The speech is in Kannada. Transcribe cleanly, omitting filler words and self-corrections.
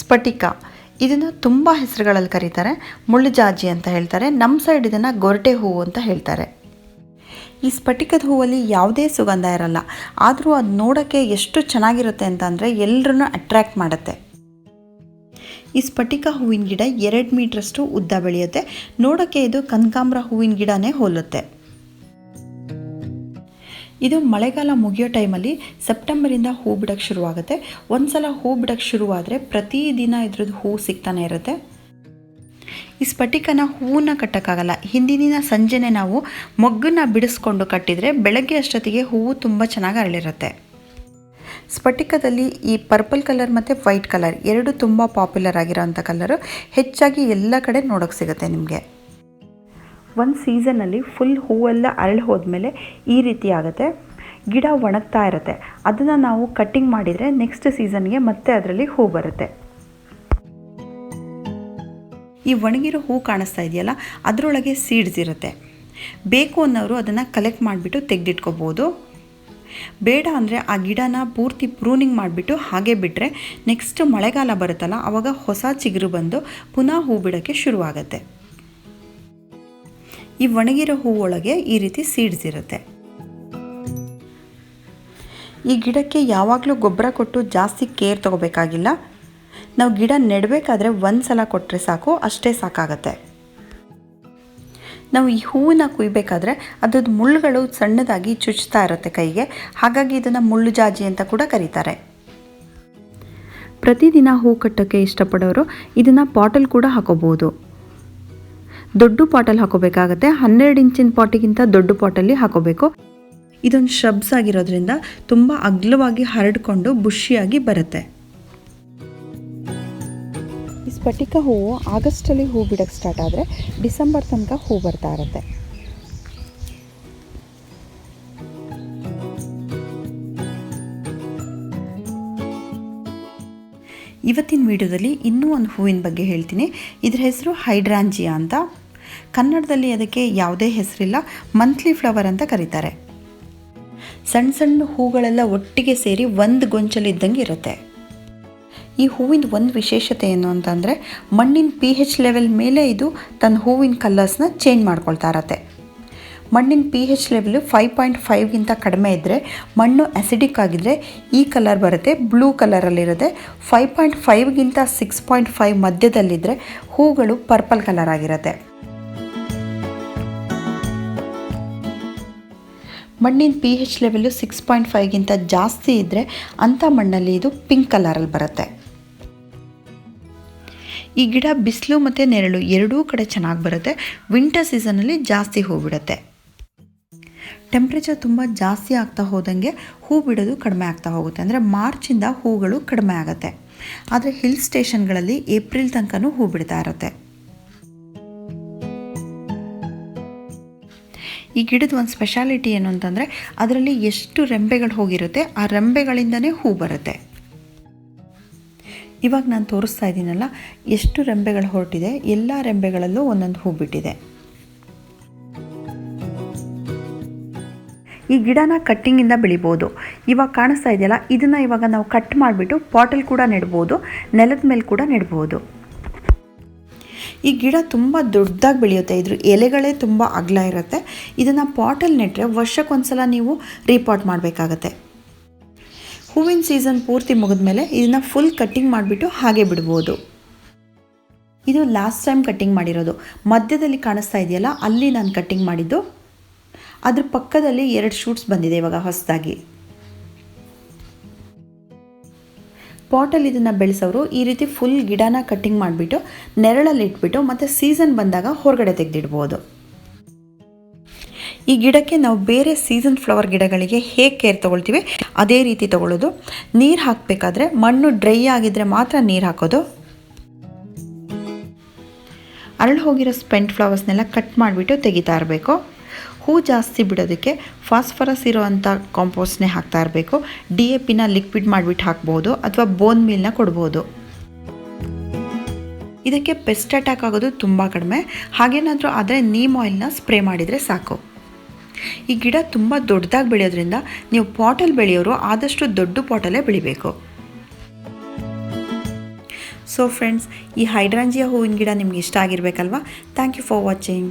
ಸ್ಫಟಿಕ, ಇದನ್ನು ತುಂಬ ಹೆಸರುಗಳಲ್ಲಿ ಕರೀತಾರೆ. ಮುಳ್ಳುಜಾಜಿ ಅಂತ ಹೇಳ್ತಾರೆ. ನಮ್ಮ ಸೈಡ್ ಇದನ್ನು ಗೊರಟೆ ಹೂವು ಅಂತ ಹೇಳ್ತಾರೆ. ಈ ಸ್ಫಟಿಕದ ಹೂವಲ್ಲಿ ಯಾವುದೇ ಸುಗಂಧ ಇರಲ್ಲ, ಆದರೂ ಅದು ನೋಡೋಕ್ಕೆ ಎಷ್ಟು ಚೆನ್ನಾಗಿರುತ್ತೆ ಅಂತಂದರೆ ಎಲ್ಲರನ್ನೂ ಅಟ್ರ್ಯಾಕ್ಟ್ ಮಾಡುತ್ತೆ. ಈ ಸ್ಫಟಿಕ ಹೂವಿನ ಗಿಡ 2 ಮೀಟ್ರಷ್ಟು ಉದ್ದ ಬೆಳೆಯುತ್ತೆ. ನೋಡೋಕ್ಕೆ ಇದು ಕನಕಾಂಬರ ಹೂವಿನ ಗಿಡನೇ ಹೋಲುತ್ತೆ. ಇದು ಮಳೆಗಾಲ ಮುಗಿಯೋ ಟೈಮಲ್ಲಿ ಸೆಪ್ಟೆಂಬರಿಂದ ಹೂ ಬಿಡೋಕ್ಕೆ ಶುರುವಾಗುತ್ತೆ. ಒಂದು ಸಲ ಹೂ ಬಿಡೋಕ್ಕೆ ಶುರುವಾದರೆ ಪ್ರತಿದಿನ ಇದ್ರದ್ದು ಹೂ ಸಿಗ್ತಾನೆ ಇರುತ್ತೆ. ಈ ಸ್ಫಟಿಕನ ಹೂವನ್ನ ಕಟ್ಟೋಕ್ಕಾಗಲ್ಲ. ಹಿಂದಿನ ಸಂಜೆನೇ ನಾವು ಮೊಗ್ಗನ್ನ ಬಿಡಿಸ್ಕೊಂಡು ಕಟ್ಟಿದರೆ ಬೆಳಗ್ಗೆ ಅಷ್ಟೊತ್ತಿಗೆ ಹೂವು ತುಂಬ ಚೆನ್ನಾಗಿ ಅರಳಿರುತ್ತೆ. ಸ್ಫಟಿಕದಲ್ಲಿ ಈ ಪರ್ಪಲ್ ಕಲರ್ ಮತ್ತು ವೈಟ್ ಕಲರ್ ಎರಡು ತುಂಬ ಪಾಪ್ಯುಲರ್ ಆಗಿರೋಂಥ ಕಲರು. ಹೆಚ್ಚಾಗಿ ಎಲ್ಲ ಕಡೆ ನೋಡೋಕ್ಕೆ ಸಿಗುತ್ತೆ ನಿಮಗೆ. ಒಂದು ಸೀಸನ್ನಲ್ಲಿ ಫುಲ್ ಹೂವೆಲ್ಲ ಅರಳಿ ಹೋದ್ಮೇಲೆ ಈ ರೀತಿ ಆಗುತ್ತೆ. ಗಿಡ ಒಣಗ್ತಾ ಇರುತ್ತೆ. ಅದನ್ನು ನಾವು ಕಟ್ಟಿಂಗ್ ಮಾಡಿದರೆ ನೆಕ್ಸ್ಟ್ ಸೀಸನ್ಗೆ ಮತ್ತೆ ಅದರಲ್ಲಿ ಹೂ ಬರುತ್ತೆ. ಈ ಒಣಗಿರೋ ಹೂ ಕಾಣಿಸ್ತಾ ಇದೆಯಲ್ಲ, ಅದರೊಳಗೆ ಸೀಡ್ಸ್ ಇರುತ್ತೆ. ಬೇಕು ಅನ್ನೋರು ಅದನ್ನು ಕಲೆಕ್ಟ್ ಮಾಡಿಬಿಟ್ಟು ತೆಗೆದಿಟ್ಕೋಬೋದು. ಬೇಡ ಅಂದರೆ ಆ ಗಿಡನ ಪೂರ್ತಿ ಪ್ರೂನಿಂಗ್ ಮಾಡಿಬಿಟ್ಟು ಹಾಗೆ ಬಿಟ್ಟರೆ ನೆಕ್ಸ್ಟ್ ಮಳೆಗಾಲ ಬರುತ್ತಲ್ಲ, ಆವಾಗ ಹೊಸ ಚಿಗುರು ಬಂದು ಪುನಃ ಹೂ ಬಿಡೋಕ್ಕೆ ಶುರುವಾಗುತ್ತೆ. ಈ ಒಣಗಿರೋ ಹೂವೊಳಗೆ ಈ ರೀತಿ ಸೀಡ್ಸ್ ಇರುತ್ತೆ. ಈ ಗಿಡಕ್ಕೆ ಯಾವಾಗಲೂ ಗೊಬ್ಬರ ಕೊಟ್ಟು ಜಾಸ್ತಿ ಕೇರ್ ತೊಗೋಬೇಕಾಗಿಲ್ಲ. ನಾವು ಗಿಡ ನೆಡಬೇಕಾದ್ರೆ ಒಂದು ಸಲ ಕೊಟ್ಟರೆ ಸಾಕು, ಅಷ್ಟೇ ಸಾಕಾಗತ್ತೆ. ನಾವು ಈ ಹೂವನ್ನ ಕುಯ್ಬೇಕಾದ್ರೆ ಅದ್ರದ್ದು ಮುಳ್ಳುಗಳು ಸಣ್ಣದಾಗಿ ಚುಚ್ತಾ ಇರುತ್ತೆ ಕೈಗೆ. ಹಾಗಾಗಿ ಇದನ್ನು ಮುಳ್ಳುಜಾಜಿ ಅಂತ ಕೂಡ ಕರೀತಾರೆ. ಪ್ರತಿದಿನ ಹೂ ಕಟ್ಟೋಕ್ಕೆ ಇಷ್ಟಪಡೋರು ಇದನ್ನು ಪಾಟಲ್ಲಿ ಕೂಡ ಹಾಕೋಬೋದು. ದೊಡ್ಡ ಪಾಟಲ್ಲಿ ಹಾಕೋಬೇಕಾಗತ್ತೆ. 12 ಇಂಚಿನ ಪಾಟಿಗಿಂತ ದೊಡ್ಡ ಪಾಟಲ್ಲಿ ಹಾಕೋಬೇಕು. ಇದೊಂದು ಶ್ರಬ್ಸ್ ಆಗಿರೋದ್ರಿಂದ ತುಂಬ ಅಗಲವಾಗಿ ಹರಡ್ಕೊಂಡು ಬುಷಿಯಾಗಿ ಬರುತ್ತೆ. ಈ ಸ್ಫಟಿಕ ಹೂವು ಆಗಸ್ಟಲ್ಲಿ ಹೂ ಬಿಡೋಕ್ಕೆ ಸ್ಟಾರ್ಟ್ ಆದರೆ ಡಿಸೆಂಬರ್ ತನಕ ಹೂ ಬರ್ತಾ ಇರುತ್ತೆ. ಇವತ್ತಿನ ವಿಡಿಯೋದಲ್ಲಿ ಇನ್ನೂ ಒಂದು ಹೂವಿನ ಬಗ್ಗೆ ಹೇಳ್ತೀನಿ. ಇದ್ರ ಹೆಸರು ಹೈಡ್ರಾಂಜಿಯಾ ಅಂತ. ಕನ್ನಡದಲ್ಲಿ ಅದಕ್ಕೆ ಯಾವುದೇ ಹೆಸರಿಲ್ಲ, ಮಂತ್ಲಿ ಫ್ಲವರ್ ಅಂತ ಕರೀತಾರೆ. ಸಣ್ಣ ಸಣ್ಣ ಹೂಗಳೆಲ್ಲ ಒಟ್ಟಿಗೆ ಸೇರಿ ಒಂದು ಗೊಂಚಲಿದ್ದಂಗೆ ಇರುತ್ತೆ. ಈ ಹೂವಿನ ಒಂದು ವಿಶೇಷತೆ ಏನು ಅಂತಂದರೆ ಮಣ್ಣಿನ pH ಲೆವೆಲ್ ಮೇಲೆ ಇದು ತನ್ನ ಹೂವಿನ ಕಲರ್ಸ್ನ ಚೇಂಜ್ ಮಾಡ್ಕೊಳ್ತಾ ಇರತ್ತೆ. ಮಣ್ಣಿನ pH ಲೆವೆಲು 5.5ಗಿಂತ ಕಡಿಮೆ ಇದ್ದರೆ ಮಣ್ಣು ಅಸಿಡಿಕ್ ಆಗಿದ್ದರೆ ಈ ಕಲರ್ ಬರುತ್ತೆ, ಬ್ಲೂ ಕಲರಲ್ಲಿರುತ್ತೆ. 5.5ಗಿಂತ 6.5 ಮಧ್ಯದಲ್ಲಿದ್ದರೆ ಹೂಗಳು ಪರ್ಪಲ್ ಕಲರ್ ಆಗಿರುತ್ತೆ. ಮಣ್ಣಿನ pH ಲೆವೆಲು 6.5ಗಿಂತ ಜಾಸ್ತಿ ಇದ್ದರೆ ಅಂಥ ಮಣ್ಣಲ್ಲಿ ಇದು ಪಿಂಕ್ ಕಲರಲ್ಲಿ ಬರುತ್ತೆ. ಈ ಗಿಡ ಬಿಸಿಲು ಮತ್ತು ನೆರಳು ಎರಡೂ ಕಡೆ ಚೆನ್ನಾಗಿ ಬರುತ್ತೆ. ವಿಂಟರ್ ಸೀಸನಲ್ಲಿ ಜಾಸ್ತಿ ಹೂ ಬಿಡುತ್ತೆ. ಟೆಂಪ್ರೇಚರ್ ತುಂಬ ಜಾಸ್ತಿ ಆಗ್ತಾ ಹೋದಂಗೆ ಹೂ ಬಿಡೋದು ಕಡಿಮೆ ಆಗ್ತಾ ಹೋಗುತ್ತೆ. ಅಂದರೆ ಮಾರ್ಚಿಂದ ಹೂಗಳು ಕಡಿಮೆ ಆಗುತ್ತೆ. ಆದರೆ ಹಿಲ್ ಸ್ಟೇಷನ್ಗಳಲ್ಲಿ ಏಪ್ರಿಲ್ ತನಕನೂ ಹೂ ಬಿಡ್ತಾ ಇರುತ್ತೆ. ಈ ಗಿಡದ ಒಂದು ಸ್ಪೆಷಾಲಿಟಿ ಏನು ಅಂತಂದರೆ ಅದರಲ್ಲಿ ಎಷ್ಟು ರೆಂಬೆಗಳು ಹೋಗಿರುತ್ತೆ ಆ ರೆಂಬೆಗಳಿಂದನೇ ಹೂ ಬರುತ್ತೆ. ಇವಾಗ ನಾನು ತೋರಿಸ್ತಾ ಇದ್ದೀನಲ್ಲ ಎಷ್ಟು ರೆಂಬೆಗಳು ಹೊರಟಿದೆ, ಎಲ್ಲ ರೆಂಬೆಗಳಲ್ಲೂ ಒಂದೊಂದು ಹೂ ಬಿಟ್ಟಿದೆ. ಈ ಗಿಡನ ಕಟ್ಟಿಂಗಿಂದ ಬೆಳಿಬೋದು. ಇವಾಗ ಕಾಣಿಸ್ತಾ ಇದೆಯಲ್ಲ, ಇದನ್ನು ಇವಾಗ ನಾವು ಕಟ್ ಮಾಡಿಬಿಟ್ಟು ಪಾಟಲ್ಲಿ ಕೂಡ ನೆಡ್ಬೋದು, ನೆಲದ ಮೇಲೆ ಕೂಡ ನೆಡ್ಬೋದು. ಈ ಗಿಡ ತುಂಬ ದೊಡ್ಡದಾಗಿ ಬೆಳೆಯುತ್ತೆ. ಇದ್ರ ಎಲೆಗಳೇ ತುಂಬ ಅಗಲ ಇರುತ್ತೆ. ಇದನ್ನು ಪಾಟಲ್ಲಿ ನೆಟ್ಟರೆ ವರ್ಷಕ್ಕೊಂದ್ಸಲ ನೀವು ರೀಪಾಟ್ ಮಾಡಬೇಕಾಗತ್ತೆ. ಹೂವಿನ ಸೀಸನ್ ಪೂರ್ತಿ ಮುಗಿದ್ಮೇಲೆ ಇದನ್ನು ಫುಲ್ ಕಟ್ಟಿಂಗ್ ಮಾಡಿಬಿಟ್ಟು ಹಾಗೆ ಬಿಡ್ಬೋದು. ಇದು ಲಾಸ್ಟ್ ಟೈಮ್ ಕಟ್ಟಿಂಗ್ ಮಾಡಿರೋದು. ಮಧ್ಯದಲ್ಲಿ ಕಾಣಿಸ್ತಾ ಇದೆಯಲ್ಲ, ಅಲ್ಲಿ ನಾನು ಕಟ್ಟಿಂಗ್ ಮಾಡಿದ್ದು. ಅದ್ರ ಪಕ್ಕದಲ್ಲಿ 2 ಶೂಟ್ಸ್ ಬಂದಿದೆ ಇವಾಗ ಹೊಸದಾಗಿ. ಪಾಟಲ್ಲಿ ಇದನ್ನು ಬೆಳೆಸೋರು ಈ ರೀತಿ ಫುಲ್ ಗಿಡನ ಕಟ್ಟಿಂಗ್ ಮಾಡಿಬಿಟ್ಟು ನೆರಳಲ್ಲಿ ಇಟ್ಬಿಟ್ಟು ಮತ್ತು ಸೀಸನ್ ಬಂದಾಗ ಹೊರಗಡೆ ತೆಗೆದಿಡ್ಬೋದು. ಈ ಗಿಡಕ್ಕೆ ನಾವು ಬೇರೆ ಸೀಸನ್ ಫ್ಲವರ್ ಗಿಡಗಳಿಗೆ ಹೇಗೆ ಕೇರ್ ತೊಗೊಳ್ತೀವಿ ಅದೇ ರೀತಿ ತೊಗೊಳ್ಳೋದು. ನೀರು ಹಾಕಬೇಕಾದ್ರೆ ಮಣ್ಣು ಡ್ರೈ ಆಗಿದ್ದರೆ ಮಾತ್ರ ನೀರು ಹಾಕೋದು. ಅರಳು ಹೋಗಿರೋ ಸ್ಪೆಂಟ್ ಫ್ಲವರ್ಸ್ನೆಲ್ಲ ಕಟ್ ಮಾಡಿಬಿಟ್ಟು ತೆಗಿತಾ ಇರಬೇಕು. ಹೂ ಜಾಸ್ತಿ ಬಿಡೋದಕ್ಕೆ ಫಾಸ್ಫರಸ್ ಇರೋವಂಥ ಕಾಂಪೋಸ್ಟ್ನೇ ಹಾಕ್ತಾ ಇರಬೇಕು. DAPನ ಲಿಕ್ವಿಡ್ ಮಾಡಿಬಿಟ್ಟು ಹಾಕ್ಬೋದು ಅಥವಾ ಬೋನ್ ಮೀಲ್ನ ಕೊಡ್ಬೋದು. ಇದಕ್ಕೆ ಪೆಸ್ಟ್ ಅಟ್ಯಾಕ್ ಆಗೋದು ತುಂಬ ಕಡಿಮೆ. ಹಾಗೇನಾದರೂ ಆದರೆ ನೀಮ್ ಆಯಿಲ್ನ ಸ್ಪ್ರೇ ಮಾಡಿದರೆ ಸಾಕು. ಈ ಗಿಡ ತುಂಬ ದೊಡ್ಡದಾಗಿ ಬೆಳೆಯೋದ್ರಿಂದ ನೀವು ಪಾಟಲ್ಲಿ ಬೆಳೆಯೋರು ಆದಷ್ಟು ದೊಡ್ಡ ಪಾಟಲ್ಲೇ ಬೆಳಿಬೇಕು. ಸೊ ಫ್ರೆಂಡ್ಸ್, ಈ ಹೈಡ್ರಾಂಜಿಯಾ ಹೂವಿನ ಗಿಡ ನಿಮ್ಗೆ ಇಷ್ಟ ಆಗಿರಬೇಕಲ್ವಾ? Thank you for watching.